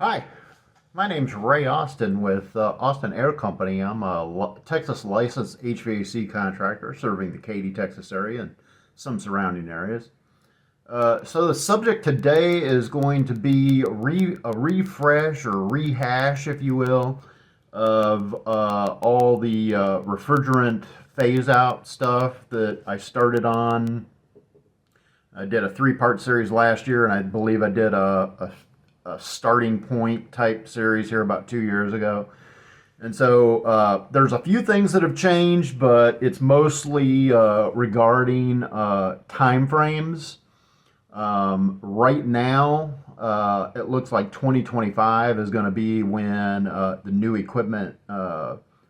Hi, my name's Ray Austin with Austin Air Company. I'm a Texas licensed HVAC contractor serving the Katy, Texas area and some surrounding areas. So the subject today is going to be a refresh or rehash, if you will, of all the refrigerant phase out stuff that I started on. I did a three-part series last year, and I believe I did a starting point type series here about 2 years ago. And so there's a few things that have changed, but it's mostly regarding time frames. Right now, it looks like 2025 is going to be when the new equipment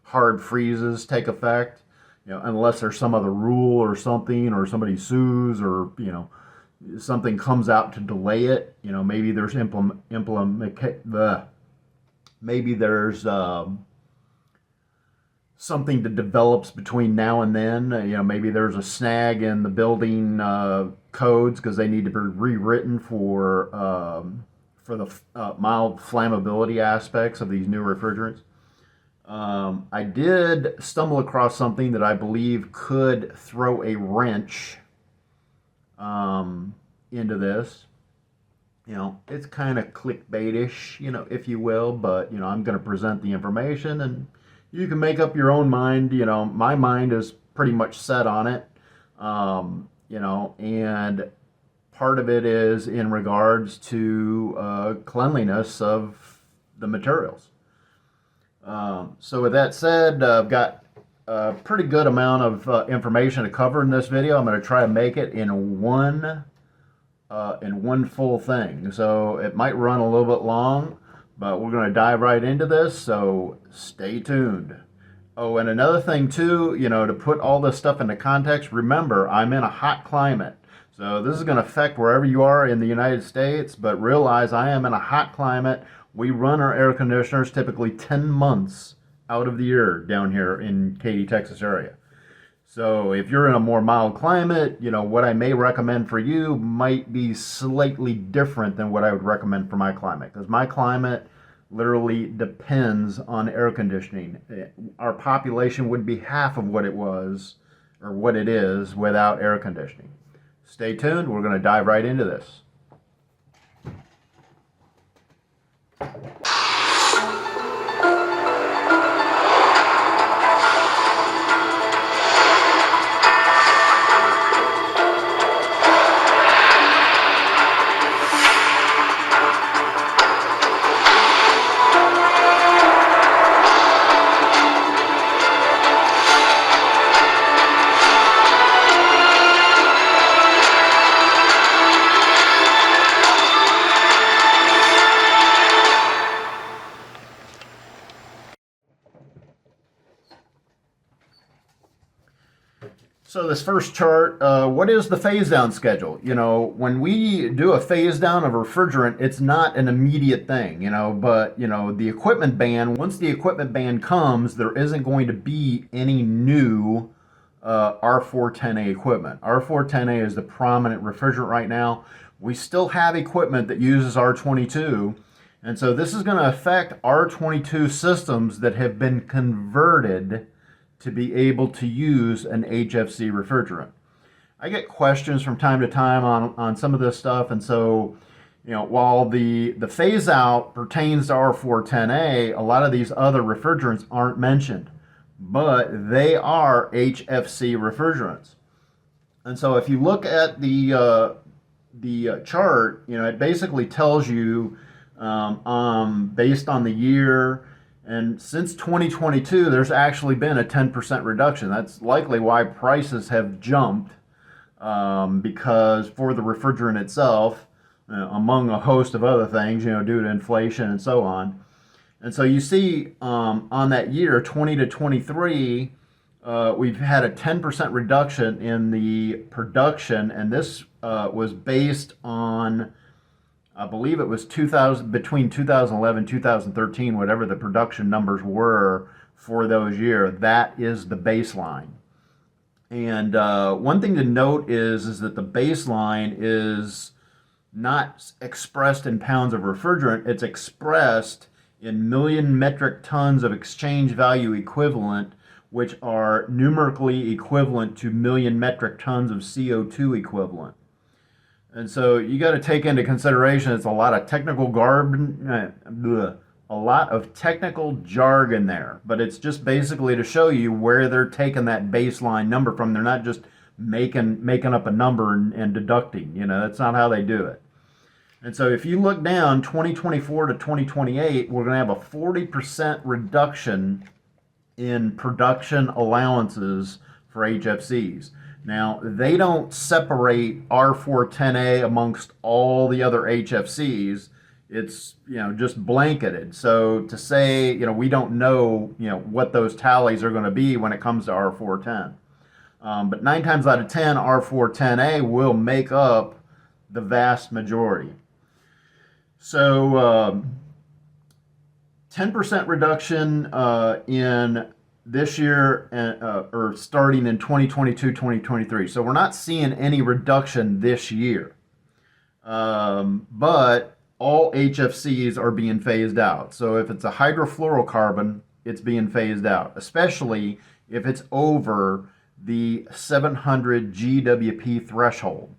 hard freezes take effect. Unless there's some other rule or something, or somebody sues, or something comes out to delay it. Maybe there's maybe there's something that develops between now and then. Maybe there's a snag in the building codes because they need to be rewritten for the mild flammability aspects of these new refrigerants. I did stumble across something that I believe could throw a wrench into this. It's kind of clickbaitish, if you will, but I'm going to present the information and you can make up your own mind. My mind is pretty much set on it. And part of it is in regards to cleanliness of the materials. So with that said, I've got a pretty good amount of information to cover in this video. I'm going to try to make it in one full thing. So it might run a little bit long, but we're going to dive right into this, so stay tuned. Oh, and another thing too, to put all this stuff into context, remember, I'm in a hot climate. So this is going to affect wherever you are in the United States, but realize I am in a hot climate. We run our air conditioners typically 10 months out of the year down here in Katy, Texas area. So if you're in a more mild climate, what I may recommend for you might be slightly different than what I would recommend for my climate, because my climate literally depends on air conditioning. Our population would be half of what it was or what it is without air conditioning. Stay tuned. We're going to dive right into this. So this first chart, what is the phase down schedule? When we do a phase down of refrigerant, it's not an immediate thing, but the equipment ban, once the equipment ban comes, there isn't going to be any new R410a equipment. R410a is the prominent refrigerant right now. We still have equipment that uses R-22, and so this is going to affect R-22 systems that have been converted to be able to use an HFC refrigerant. I get questions from time to time on some of this stuff, and so while the phase out pertains to R410a, a lot of these other refrigerants aren't mentioned, but they are HFC refrigerants. And so if you look at the chart, it basically tells you based on the year. And since 2022, there's actually been a 10% reduction. That's likely why prices have jumped, because for the refrigerant itself, among a host of other things, due to inflation and so on. And so you see on that year, 20 to 23, we've had a 10% reduction in the production, and this was based on, I believe it was between 2011 and 2013, whatever the production numbers were for those years. That is the baseline. And one thing to note is that the baseline is not expressed in pounds of refrigerant, it's expressed in million metric tons of exchange value equivalent, which are numerically equivalent to million metric tons of CO2 equivalent. And so you got to take into consideration it's a lot of technical a lot of technical jargon there, but it's just basically to show you where they're taking that baseline number from. They're not just making up a number and deducting. That's not how they do it. And so if you look down 2024 to 2028, we're going to have a 40% reduction in production allowances for HFCs. Now, they don't separate R410a amongst all the other HFCs. It's, just blanketed. So to say, we don't know, what those tallies are going to be when it comes to R410. But 9 times out of 10, R410a will make up the vast majority. So 10% reduction in this year, or starting in 2022, 2023. So we're not seeing any reduction this year. But all HFCs are being phased out. So if it's a hydrofluorocarbon, it's being phased out, especially if it's over the 700 GWP threshold.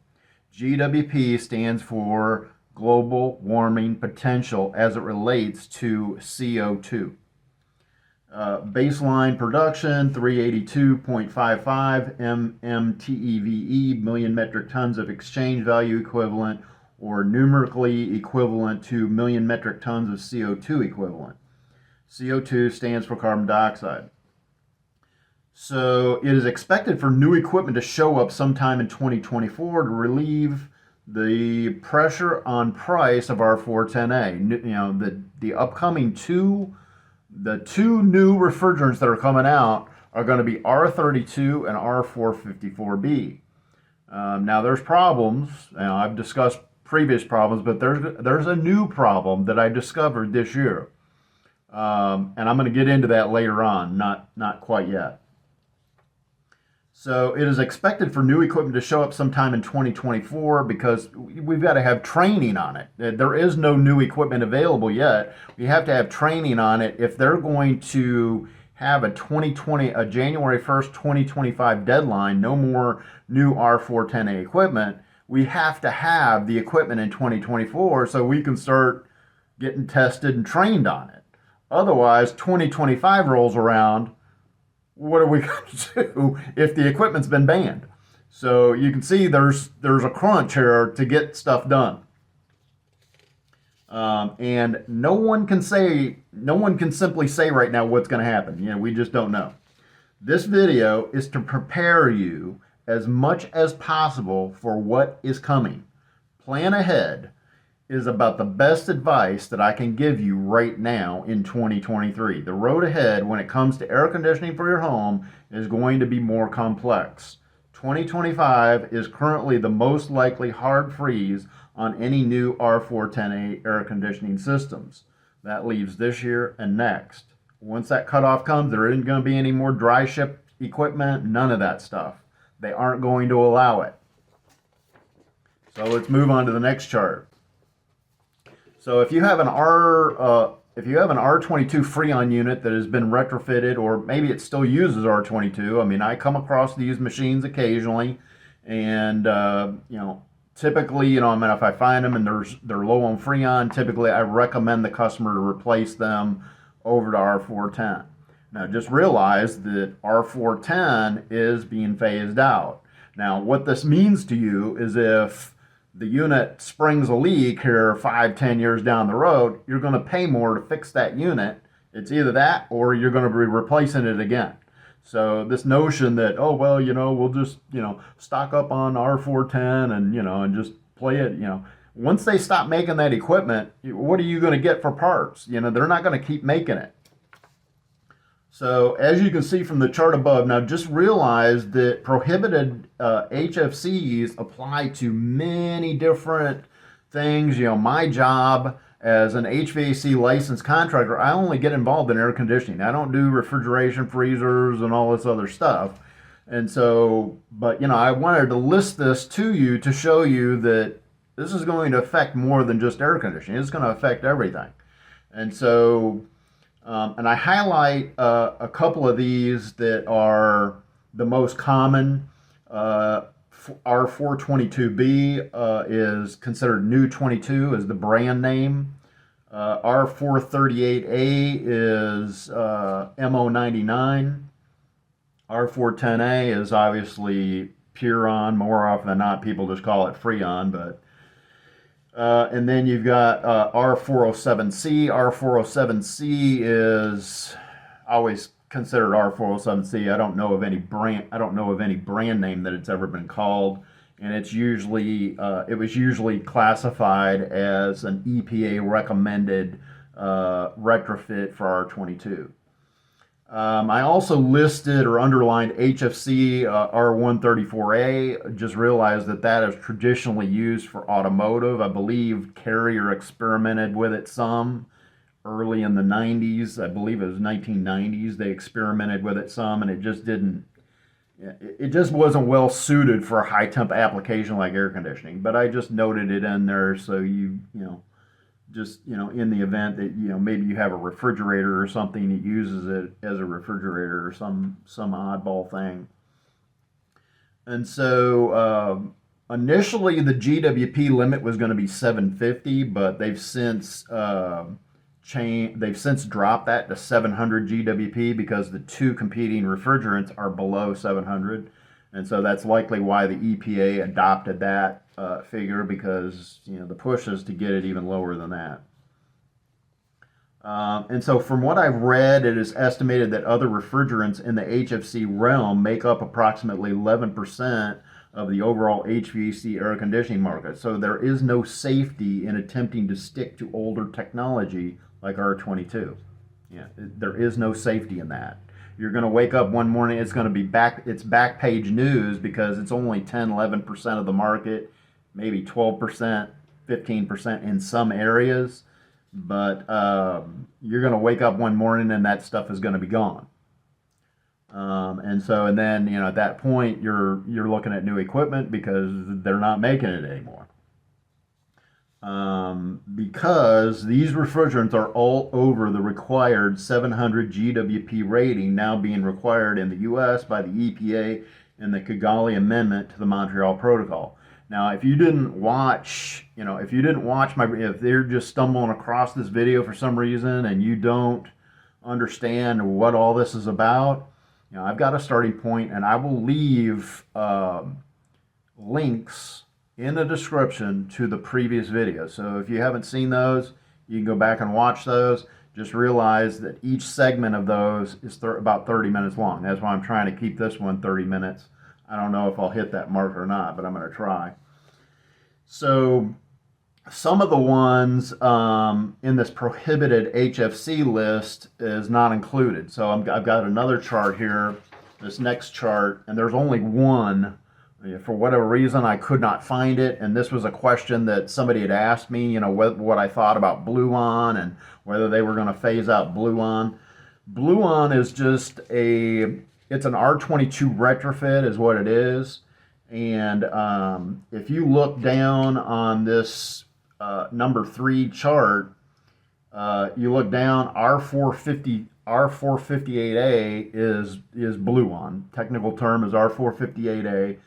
GWP stands for global warming potential as it relates to CO2. Baseline production 382.55 MMTEVE, million metric tons of exchange value equivalent, or numerically equivalent to million metric tons of CO2 equivalent. CO2 stands for carbon dioxide. So it is expected for new equipment to show up sometime in 2024 to relieve the pressure on price of R410A. The upcoming two new refrigerants that are coming out are going to be R-32 and R-454B. Now there's problems. I've discussed previous problems, but there's a new problem that I discovered this year, and I'm going to get into that later on. Not quite yet. So it is expected for new equipment to show up sometime in 2024 because we've got to have training on it. There is no new equipment available yet. We have to have training on it if they're going to have a January 1st, 2025 deadline, no more new R410A equipment. We have to have the equipment in 2024 so we can start getting tested and trained on it. Otherwise, 2025 rolls around. What are we going to do if the equipment's been banned? So you can see there's a crunch here to get stuff done. And no one can simply say right now what's going to happen. We just don't know. This video is to prepare you as much as possible for what is coming. Plan ahead is about the best advice that I can give you right now in 2023. The road ahead when it comes to air conditioning for your home is going to be more complex. 2025 is currently the most likely hard freeze on any new R410A air conditioning systems. That leaves this year and next. Once that cutoff comes, there isn't going to be any more dry ship equipment, none of that stuff. They aren't going to allow it. So let's move on to the next chart. So if you have an R22 Freon unit that has been retrofitted, or maybe it still uses R22. I come across these machines occasionally, and typically, if I find them and they're low on Freon, typically I recommend the customer to replace them over to R410. Now, just realize that R410 is being phased out. Now, what this means to you is if the unit springs a leak here 5-10 years down the road, you're going to pay more to fix that unit. It's either that or you're going to be replacing it again. So this notion that, we'll just, stock up on R410 and just play it, once they stop making that equipment, what are you going to get for parts? They're not going to keep making it. So as you can see from the chart above, now just realize that prohibited HFCs apply to many different things. My job as an HVAC licensed contractor, I only get involved in air conditioning. I don't do refrigeration, freezers, and all this other stuff. And so, but I wanted to list this to you to show you that This is going to affect more than just air conditioning. It's going to affect everything. And so, and I highlight a couple of these that are the most common. R422b is considered new 22 as the brand name. R438a is MO99. R410a is obviously Puron. More often than not, people just call it Freon. But and then you've got R407c. R407c is always considered R407c. I don't know of any brand. I don't know of any brand name that it's ever been called, and it's usually it was usually classified as an EPA recommended retrofit for R-22. I also listed or underlined HFC R134a. Just realized that that is traditionally used for automotive. I believe Carrier experimented with it some early in the 90s. I believe it was 1990s. They experimented with it some, and it just didn't. It just wasn't well suited for a high temp application like air conditioning. But I just noted it in there so just in the event that maybe you have a refrigerator or something that uses it as a refrigerator or some oddball thing. And so initially the GWP limit was going to be 750, but they've since dropped that to 700 GWP because the two competing refrigerants are below 700. And so that's likely why the EPA adopted that figure, because the push is to get it even lower than that. And so from what I've read, it is estimated that other refrigerants in the HFC realm make up approximately 11% of the overall HVAC air conditioning market. So there is no safety in attempting to stick to older technology like R-22. There is no safety in that. You're going to wake up one morning, it's going to be it's back page news because it's only 10-11% of the market, maybe 12%, 15% in some areas. But you're going to wake up one morning and that stuff is going to be gone. And then at that point you're looking at new equipment because they're not making it anymore. Because these refrigerants are all over the required 700 GWP rating now being required in the U.S. by the EPA in the Kigali Amendment to the Montreal Protocol. Now, if you didn't watch, if they're just stumbling across this video for some reason and you don't understand what all this is about, I've got a starting point, and I will leave links in the description to the previous video. So if you haven't seen those, you can go back and watch those. Just realize that each segment of those is about 30 minutes long. That's why I'm trying to keep this one 30 minutes. I don't know if I'll hit that mark or not, but I'm going to try. So some of the ones in this prohibited HFC list is not included. So I've got another chart here, this next chart, and there's only one. For whatever reason, I could not find it, and this was a question that somebody had asked me, what I thought about Blueon and whether they were going to phase out Blueon. Blueon is just it's an R-22 retrofit is what it is. And if you look down on this number 3 chart, you look down, R458a is Blueon. Technical term is R458a,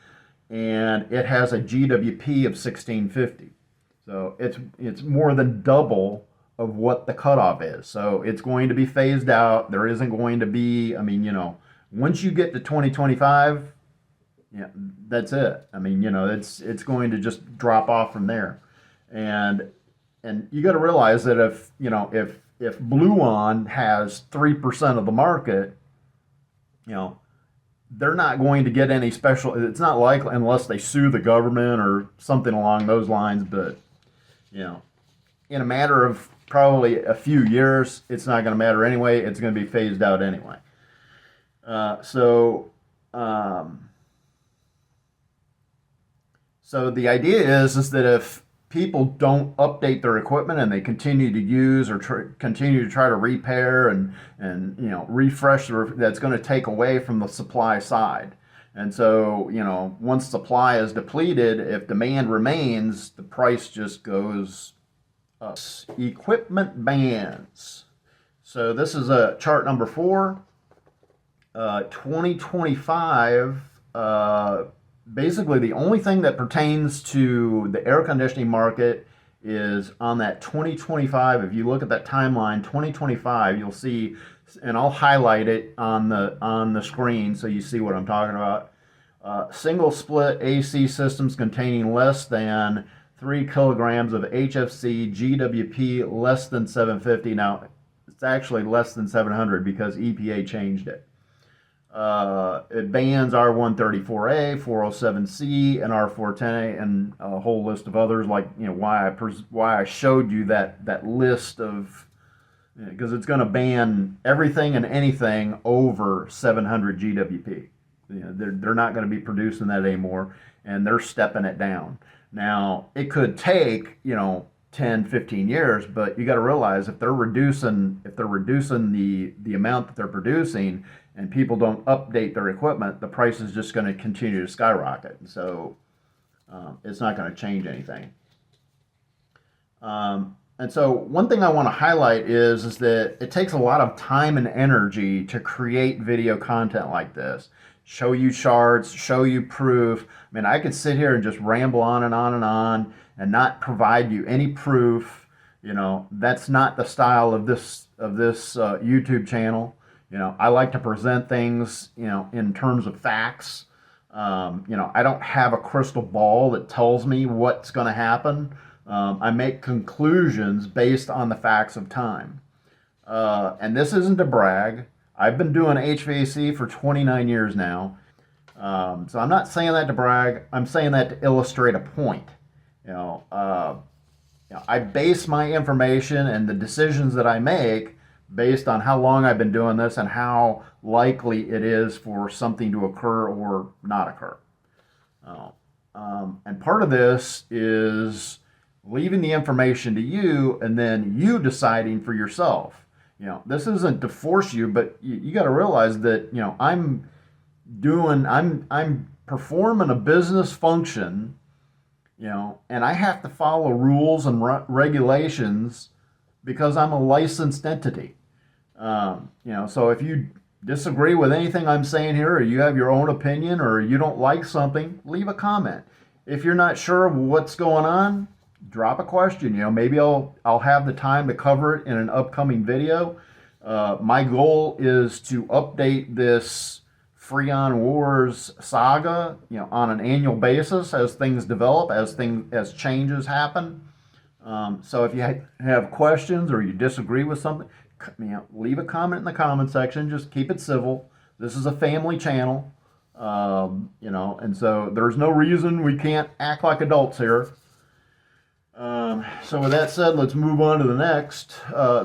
and it has a GWP of 1650. So it's more than double of what the cutoff is. So it's going to be phased out. There isn't going to be, once you get to 2025, that's it. It's going to just drop off from there. And you got to realize that if Blueon has 3% of the market, they're not going to get any special. It's not likely unless they sue the government or something along those lines. But in a matter of probably a few years, it's not going to matter anyway. It's going to be phased out anyway. So the idea is that if people don't update their equipment and they continue to use or continue to try to repair and refresh, that's going to take away from the supply side. And so, you know, once supply is depleted, if demand remains, the price just goes up. Equipment bans. So this is a chart number 4. 2025, basically the only thing that pertains to the air conditioning market is on that 2025. If you look at that timeline, 2025, you'll see, and I'll highlight it on the screen so you see what I'm talking about. Single split AC systems containing less than 3 kilograms of HFC GWP less than 750. Now, it's actually less than 700 because EPA changed it. It bans R410a, 407c, and R410a, and a whole list of others. Like, you know, why I showed you that list of, because it's going to ban everything and anything over 700 GWP. You know, they're not going to be producing that anymore, and they're stepping it down. Now, it could take, you know, 10, 15 years, but you got to realize if they're reducing the amount that they're producing, and people don't update their equipment, the price is just going to continue to skyrocket. So it's not going to change anything. And so one thing I want to highlight is that it takes a lot of time and energy to create video content like this. Show you charts, show you proof. I mean, I could sit here and just ramble on and on and on and not provide you any proof. You know, that's not the style of this YouTube channel. You know, I like to present things, you know, in terms of facts. You know, I don't have a crystal ball that tells me what's going to happen. I make conclusions based on the facts of time. And this isn't to brag. I've been doing HVAC for 29 years now. So I'm not saying that to brag. I'm saying that to illustrate a point. You know, I base my information and the decisions that I make based on how long I've been doing this and how likely it is for something to occur or not occur. And part of this is leaving the information to you and then you deciding for yourself. You know, this isn't to force you, but you got to realize that, you know, I'm performing a business function, you know, and I have to follow rules and regulations because I'm a licensed entity. You know, so if you disagree with anything I'm saying here, or you have your own opinion, or you don't like something, leave a comment. If you're not sure what's going on, drop a question. You know, maybe I'll have the time to cover it in an upcoming video. My goal is to update this Freon Wars saga, you know, on an annual basis as things develop, as changes happen. So if you have questions or you disagree with something, you know, leave a comment in the comment section. Just keep it civil. This is a family channel, you know, and so there's no reason we can't act like adults here. So with that said, let's move on to the next.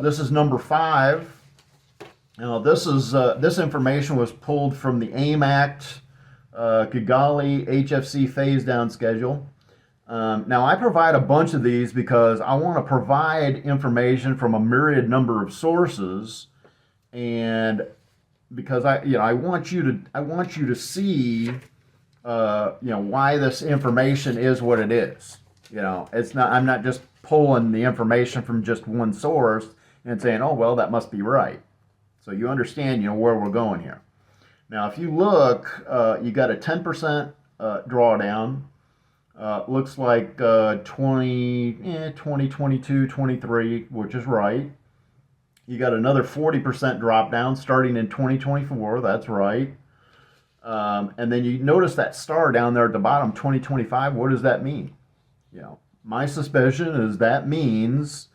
This is number 5. Now, this information was pulled from the AIM Act, Kigali HFC phase down schedule. Now, I provide a bunch of these because I want to provide information from a myriad number of sources, and because I want you to see, you know, why this information is what it is. You know, I'm not just pulling the information from just one source and saying, oh, well, that must be right. So you understand, you know, where we're going here. Now, if you look, you got a 10% drawdown. Looks like 2022, 23, which is right. You got another 40% drop down starting in 2024. That's right. And then you notice that star down there at the bottom, 2025. What does that mean? You know, my suspicion is that means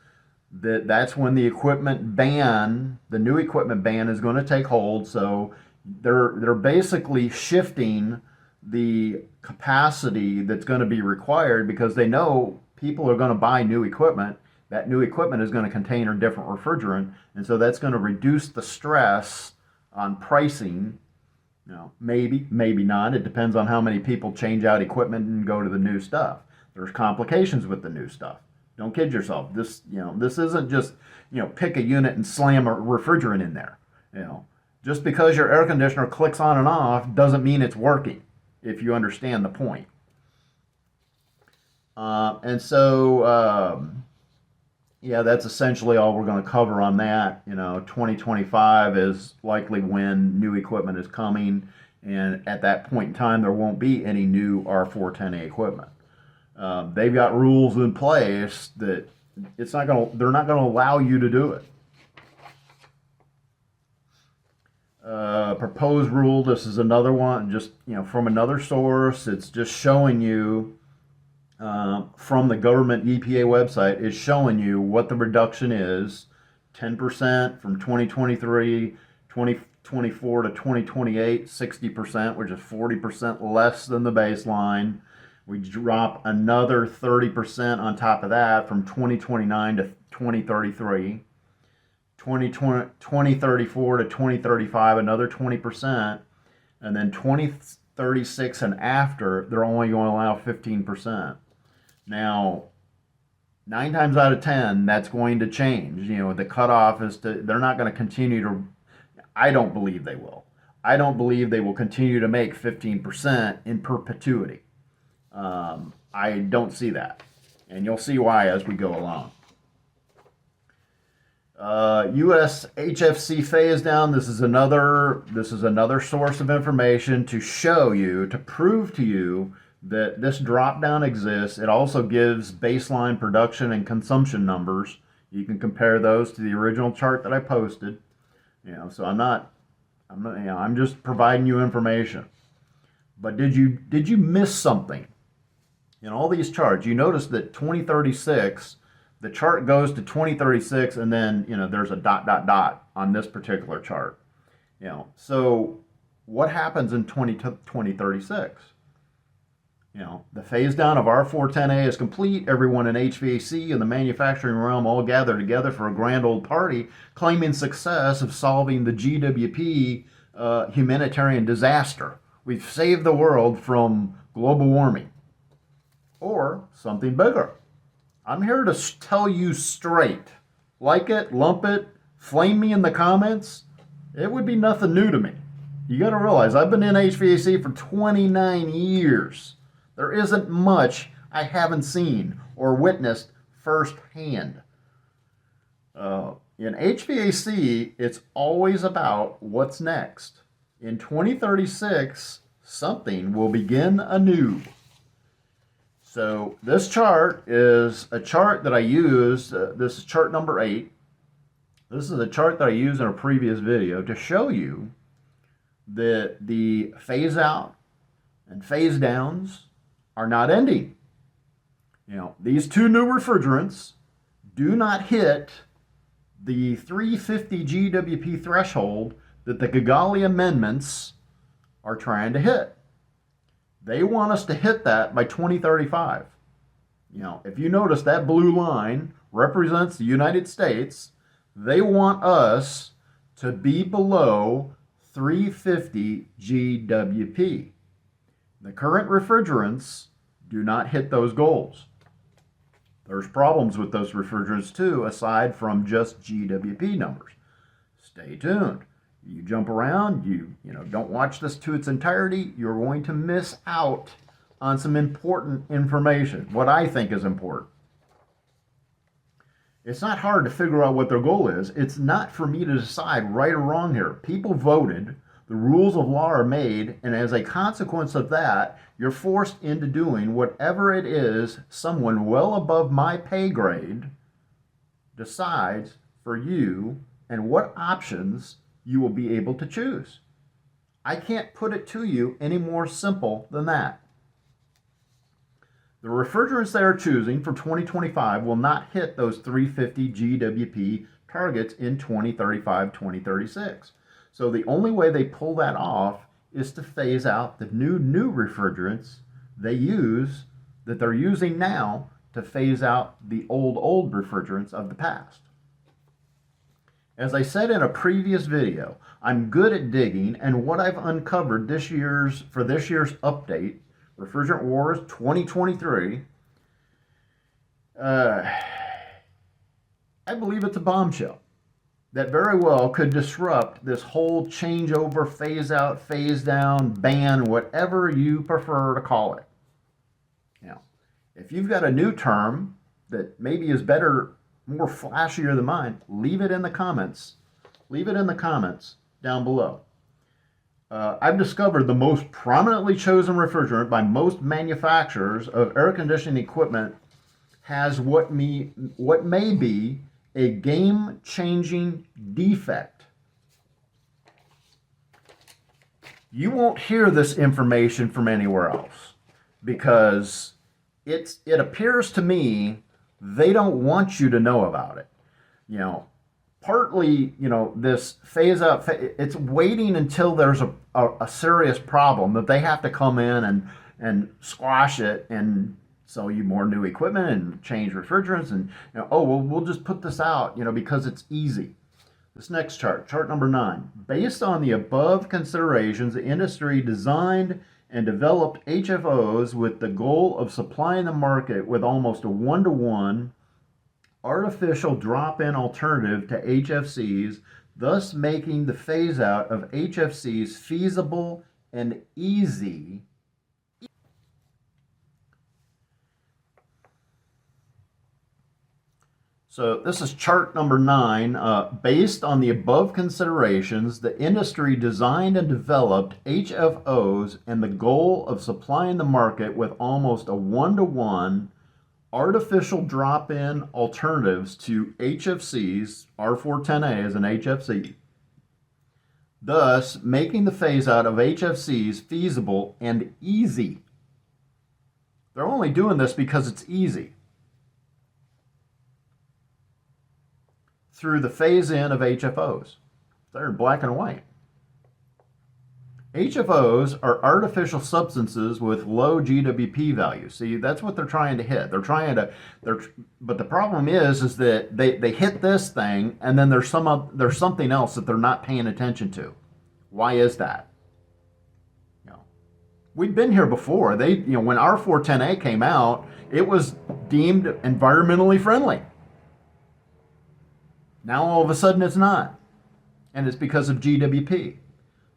that's when the equipment ban, the new equipment ban, is going to take hold. So they're basically shifting the capacity that's going to be required because they know people are going to buy new equipment. That new equipment is going to contain a different refrigerant, and so that's going to reduce the stress on pricing. You know, maybe not. It depends on how many people change out equipment and go to the new stuff. There's complications with the new stuff. Don't kid yourself. This isn't just, you know, pick a unit and slam a refrigerant in there. You know, Just because your air conditioner clicks on and off doesn't mean it's working, if you understand the point. Yeah, that's essentially all we're going to cover on that. 2025 is likely when new equipment is coming, and at that point in time, there won't be any new R410a equipment. They've got rules in place that they're not going to allow you to do it. Proposed rule, this is another one, just from another source. It's just showing you from the government EPA website, is showing you what the reduction is. 10% from 2023, 2024 to 2028, 60%, which is 40% less than the baseline. We drop another 30% on top of that from 2029 to 2033. 2034 to 2035, another 20%. And then 2036 and after, they're only going to allow 15%. Now, 9 times out of 10, that's going to change. The cutoff is they're not going to continue to, I don't believe they will. I don't believe they will continue to make 15% in perpetuity. I don't see that. And you'll see why as we go along. U.S. HFC phase down. This is another source of information to show you, to prove to you that this drop down exists. It also gives baseline production and consumption numbers. You can compare those to the original chart that I posted. So I'm just providing you information. But did you miss something? In all these charts, you notice that 2036, the chart goes to 2036, and then there's a ... on this particular chart. So what happens in 2036? The phase down of R410a is complete. Everyone in HVAC and the manufacturing realm all gather together for a grand old party, claiming success of solving the GWP humanitarian disaster. We've saved the world from global warming. Or something bigger. I'm here to tell you straight. Like it, lump it, flame me in the comments. It would be nothing new to me. You got to realize I've been in HVAC for 29 years. There isn't much I haven't seen or witnessed firsthand. In HVAC, it's always about what's next. In 2036, something will begin anew. So this chart is a chart that I used. This is chart number 8. This is a chart that I used in a previous video to show you that the phase out and phase downs are not ending. These two new refrigerants do not hit the 350 GWP threshold that the Kigali amendments are trying to hit. They want us to hit that by 2035. If you notice, that blue line represents the United States. They want us to be below 350 GWP. The current refrigerants do not hit those goals. There's problems with those refrigerants too, aside from just GWP numbers. Stay tuned. You jump around, you don't watch this to its entirety, you're going to miss out on some important information, what I think is important. It's not hard to figure out what their goal is. It's not for me to decide right or wrong here. People voted, the rules of law are made, and as a consequence of that, you're forced into doing whatever it is someone well above my pay grade decides for you and what options you will be able to choose. I can't put it to you any more simple than that. The refrigerants they are choosing for 2025 will not hit those 350 GWP targets in 2035, 2036. So the only way they pull that off is to phase out the new refrigerants they use, that they're using now, to phase out the old refrigerants of the past. As I said in a previous video, I'm good at digging, and what I've uncovered for this year's update, Refrigerant Wars 2023, I believe it's a bombshell. that very well could disrupt this whole changeover, phase out, phase down, ban, whatever you prefer to call it. Now, if you've got a new term that maybe is better, more flashier than mine, leave it in the comments. Leave it in the comments down below. I've discovered the most prominently chosen refrigerant by most manufacturers of air conditioning equipment has what may be a game-changing defect. You won't hear this information from anywhere else because it appears to me they don't want you to know about it. You know, partly, you know, this phase out, it's waiting until there's a serious problem that they have to come in and squash it and sell you more new equipment and change refrigerants and, you know, oh, well, we'll just put this out, you know, because it's easy. This next chart, chart number 9. Based on the above considerations, the industry designed and developed HFOs with the goal of supplying the market with almost a 1-to-1 artificial drop-in alternative to HFCs, thus making the phase-out of HFCs feasible and easy. So this is chart number 9. Based on the above considerations, the industry designed and developed HFOs and the goal of supplying the market with almost a 1-to-1 artificial drop-in alternatives to HFCs. R410a is an HFC, thus making the phase-out of HFCs feasible and easy. They're only doing this because it's easy. Through the phase-in of HFOs. They're in black and white. HFOs are artificial substances with low GWP values. See, that's what they're trying to hit. But the problem is that they hit this thing, and then there's something else that they're not paying attention to. Why is that? You know, we've been here before. When R410a came out, it was deemed environmentally friendly. Now all of a sudden it's not, and it's because of GWP.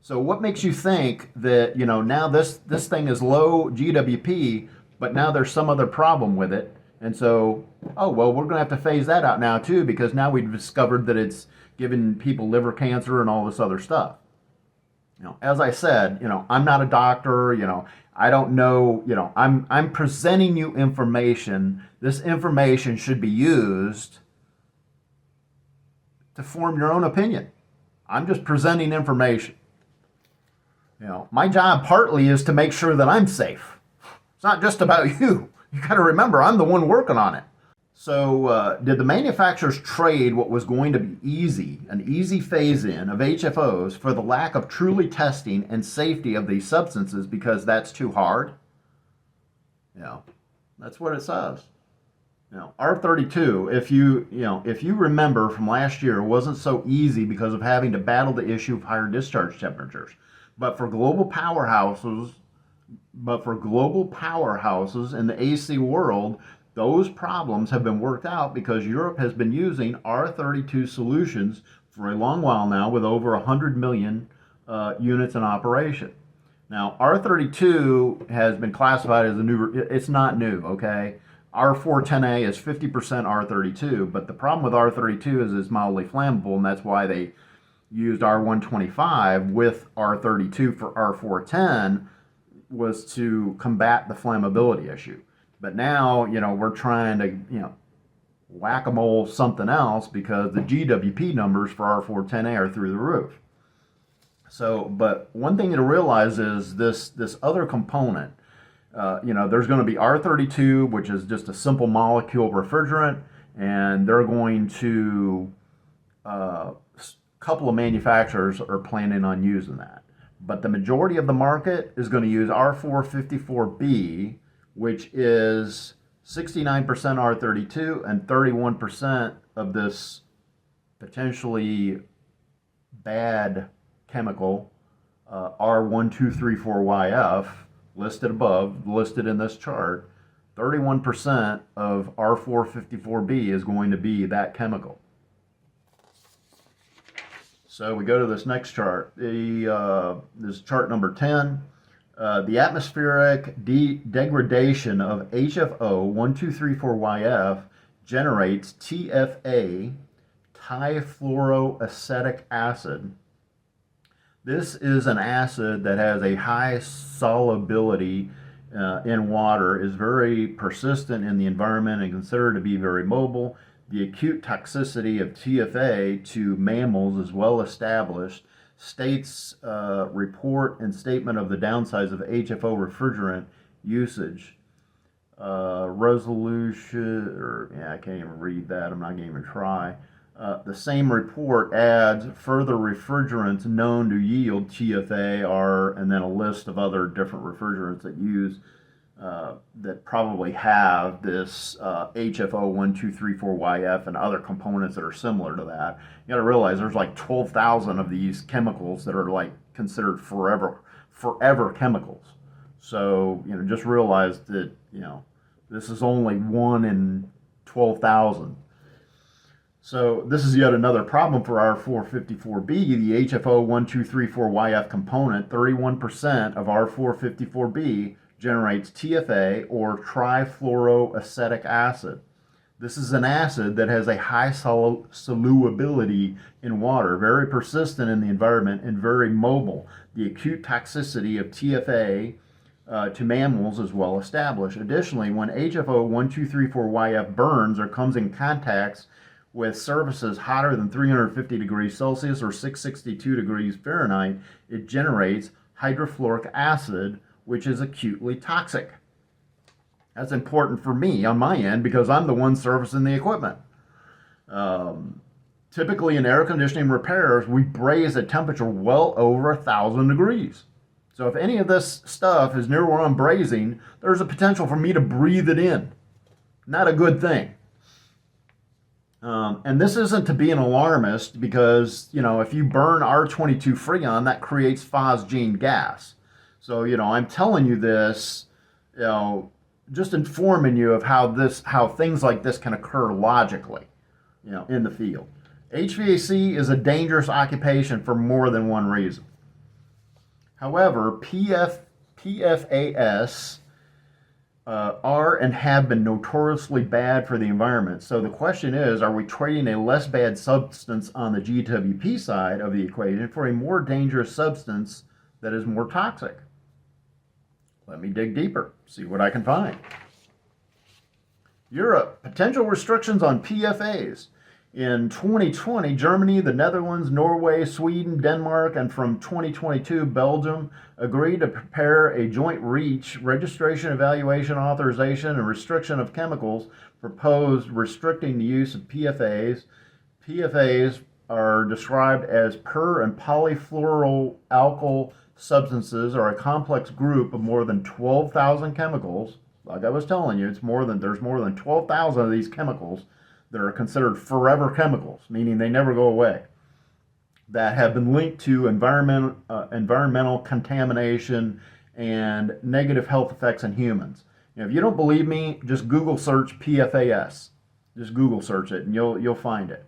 So what makes you think that, you know, now this thing is low GWP, but now there's some other problem with it, and so, oh well, we're going to have to phase that out now too because now we've discovered that it's giving people liver cancer and all this other stuff. You know, as I said, you know, I'm not a doctor. You know, I don't know. You know, I'm presenting you information. This information should be used to form your own opinion. I'm just presenting information. You know, my job partly is to make sure that I'm safe. It's not just about you. You got to remember, I'm the one working on it. So did the manufacturers trade what was going to be an easy phase-in of HFOs for the lack of truly testing and safety of these substances because that's too hard? You know, that's what it says. You know, R-32, if you remember from last year, wasn't so easy because of having to battle the issue of higher discharge temperatures. But for global powerhouses in the AC world, those problems have been worked out because Europe has been using R-32 solutions for a long while now with over 100 million units in operation. Now, R-32 has been classified as a new, it's not new, okay? R410a is 50% R32, but the problem with R32 is it's mildly flammable, and that's why they used R125 with R32 for R410 was to combat the flammability issue. But now, you know, we're trying to, you know, whack-a-mole something else because the GWP numbers for R410a are through the roof. So, but one thing to realize is this other component. You know, there's going to be R32, which is just a simple molecule refrigerant, and they're going to, a couple of manufacturers are planning on using that. But the majority of the market is going to use R454b, which is 69% R32 and 31% of this potentially bad chemical, R1234YF, listed above, listed in this chart. 31% of R454b is going to be that chemical. So we go to this next chart. This is chart number 10. The atmospheric degradation of HFO 1234YF generates TFA, trifluoroacetic acid. This is an acid that has a high solubility in water, is very persistent in the environment, and considered to be very mobile. The acute toxicity of TFA to mammals is well established. States report and statement of the downsides of HFO refrigerant usage. Resolution, or yeah, I can't even read that. I'm not going to even try. The same report adds further refrigerants known to yield TFA are, and then a list of other different refrigerants that use that probably have this HFO 1234YF and other components that are similar to that. You got to realize there's like 12,000 of these chemicals that are like considered forever chemicals. So just realize that this is only one in 12,000. So this is yet another problem for R454B, the HFO 1234YF component. 31% of R454B generates TFA, or trifluoroacetic acid. This is an acid that has a high solubility in water, very persistent in the environment, and very mobile. The acute toxicity of TFA to mammals is well established. Additionally, when HFO 1234YF burns or comes in contact with surfaces hotter than 350 degrees Celsius or 662 degrees Fahrenheit, it generates hydrofluoric acid, which is acutely toxic. That's important for me on my end because I'm the one servicing the equipment. Typically in air conditioning repairs, we braze at temperature well over 1,000 degrees. So if any of this stuff is near where I'm brazing, there's a potential for me to breathe it in. Not a good thing. And this isn't to be an alarmist because, if you burn R-22 Freon, that creates phosgene gas. So, I'm telling you this, just informing you of how things like this can occur logically, in the field. HVAC is a dangerous occupation for more than one reason. However, PFAS are and have been notoriously bad for the environment. So the question is, are we trading a less bad substance on the GWP side of the equation for a more dangerous substance that is more toxic? Let me dig deeper, see what I can find. Europe, potential restrictions on PFAS. In 2020, Germany, the Netherlands, Norway, Sweden, Denmark, and from 2022, Belgium agreed to prepare a joint REACH, registration, evaluation, authorization, and restriction of chemicals proposed restricting the use of PFAS. PFAS are described as per- and polyfluoroalkyl substances, are a complex group of more than 12,000 chemicals. Like I was telling you, there's more than 12,000 of these chemicals that are considered forever chemicals, meaning they never go away, that have been linked to environmental contamination and negative health effects in humans. If you don't believe me, just Google search PFAS. Just Google search it and you'll find it.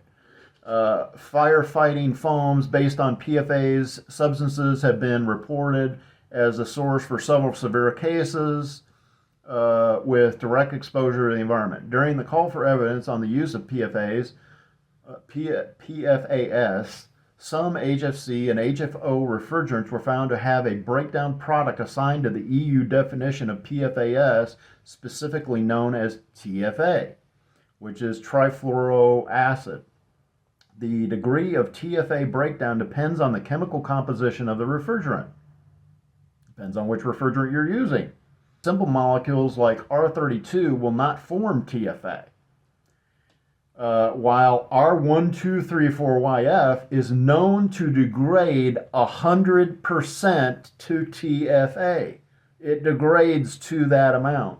Firefighting foams based on PFAS substances have been reported as a source for several severe cases with direct exposure to the environment. During the call for evidence on the use of PFAS, some HFC and HFO refrigerants were found to have a breakdown product assigned to the EU definition of PFAS, specifically known as TFA, which is trifluoroacid. The degree of TFA breakdown depends on the chemical composition of the refrigerant. Depends on which refrigerant you're using. Simple molecules like R-32 will not form TFA, while R-1234YF is known to degrade 100% to TFA. It degrades to that amount.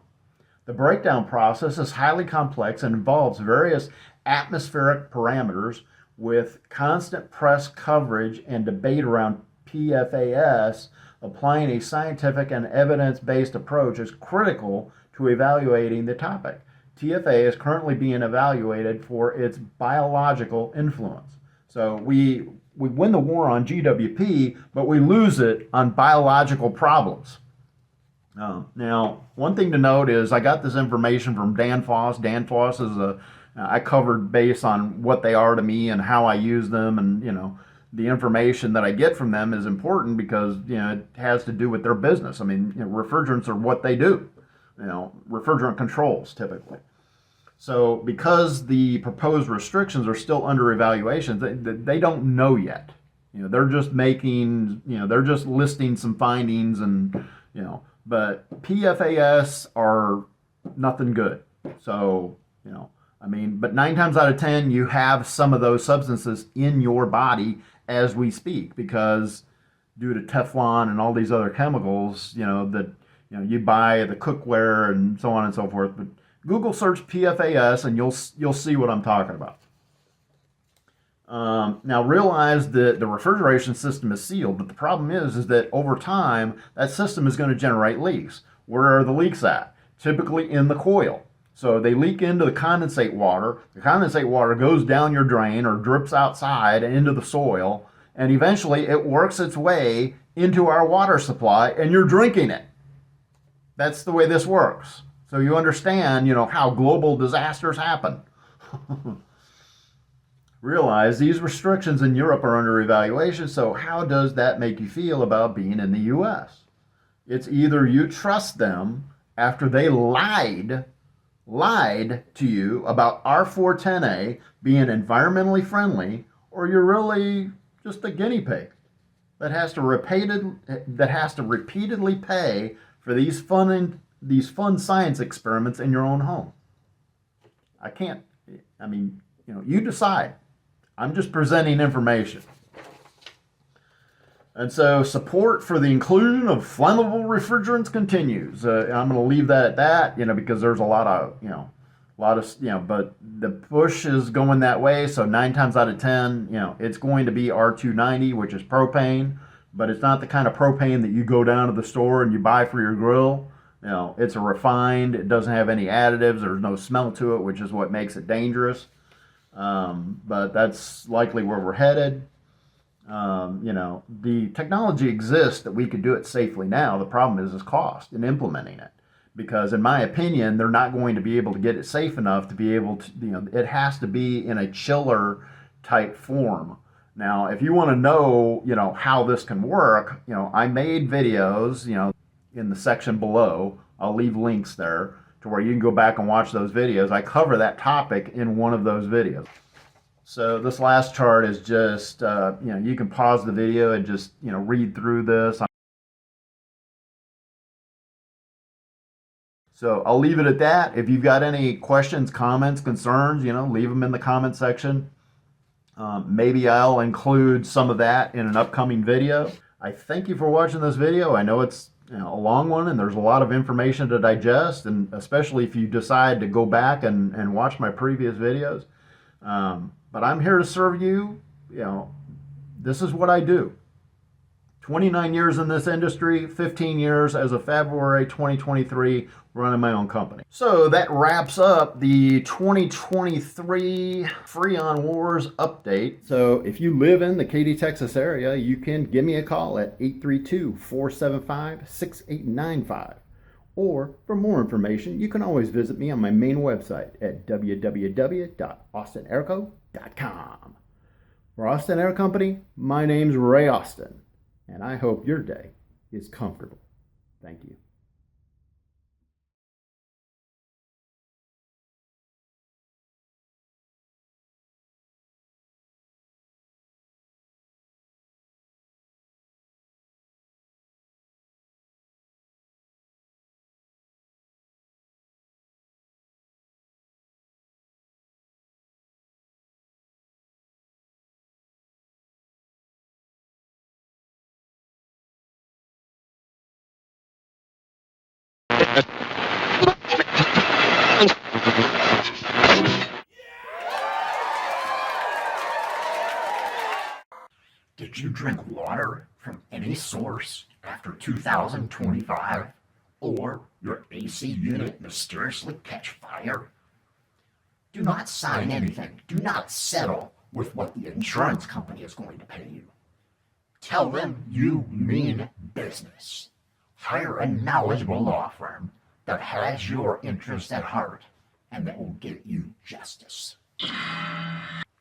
The breakdown process is highly complex and involves various atmospheric parameters, with constant press coverage and debate around PFAS. Applying a scientific and evidence-based approach is critical to evaluating the topic. TFA is currently being evaluated for its biological influence. So we we win the war on GWP, but we lose it on biological problems. Now, one thing to note is I got this information from Danfoss. Danfoss is I covered base on what they are to me and how I use them, and the information that I get from them is important because it has to do with their business. I mean, refrigerants are what they do. Refrigerant controls typically. So because the proposed restrictions are still under evaluation, they don't know yet. They're just making, they're just listing some findings, and but PFAS are nothing good. So but 9 times out of 10, you have some of those substances in your body as we speak, because due to Teflon and all these other chemicals, that you buy the cookware and so on and so forth. But Google search PFAS and you'll see what I'm talking about. Now realize that the refrigeration system is sealed, but the problem is that over time that system is going to generate leaks. Where are the leaks at? Typically in the coil. So they leak into the condensate water. The condensate water goes down your drain or drips outside into the soil, and eventually it works its way into our water supply and you're drinking it. That's the way this works. So you understand, how global disasters happen. Realize these restrictions in Europe are under evaluation, so how does that make you feel about being in the US? It's either you trust them after they lied to you about R410a being environmentally friendly, or you're really just a guinea pig that has to repeatedly pay for these fun science experiments in your own home. You decide. I'm just presenting information. And so support for the inclusion of flammable refrigerants continues. I'm going to leave that at that, because there's a lot of, but the push is going that way. So 9 times out of 10, it's going to be R290, which is propane, but it's not the kind of propane that you go down to the store and you buy for your grill. It's a refined, it doesn't have any additives, there's no smell to it, which is what makes it dangerous. But that's likely where we're headed. The technology exists that we could do it safely now. The problem is cost in implementing it. Because in my opinion, they're not going to be able to get it safe enough to be able to, it has to be in a chiller type form. Now, if you want to know, how this can work, I made videos, in the section below. I'll leave links there to where you can go back and watch those videos. I cover that topic in one of those videos. So this last chart is just, you can pause the video and just, read through this. So I'll leave it at that. If you've got any questions, comments, concerns, leave them in the comment section. Maybe I'll include some of that in an upcoming video. I thank you for watching this video. I know it's a long one and there's a lot of information to digest, and especially if you decide to go back and watch my previous videos. But I'm here to serve you. This is what I do. 29 years in this industry, 15 years as of February 2023 running my own company. So that wraps up the 2023 Freon Wars update. So if you live in the Katy, Texas area, you can give me a call at 832-475-6895. Or for more information, you can always visit me on my main website at www.austinairco.com. For Austin Air Company, my name's Ray Austin, and I hope your day is comfortable. Thank you. Did you drink water from any source after 2025? Or your AC unit mysteriously catch fire? Do not sign anything. Do not settle with what the insurance company is going to pay you. Tell them you mean business. Hire a knowledgeable law firm that has your interests at heart and that will get you justice.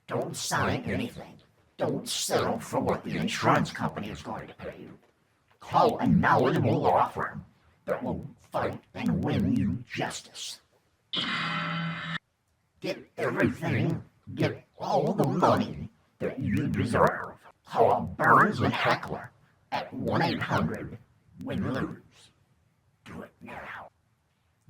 Don't sign anything. Don't settle for what the insurance company is going to pay you. Call a knowledgeable law firm that will fight and win you justice. Get everything, get all the money that you deserve. Call Burns and Heckler at 1-800-WIN-LOSE. Do it now.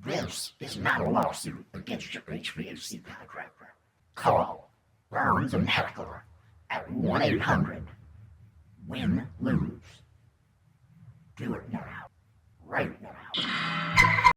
This is not a lawsuit against your HVAC contractor. Call Burns and Heckler at 1-800-WIN-LOSE. Do it now. Right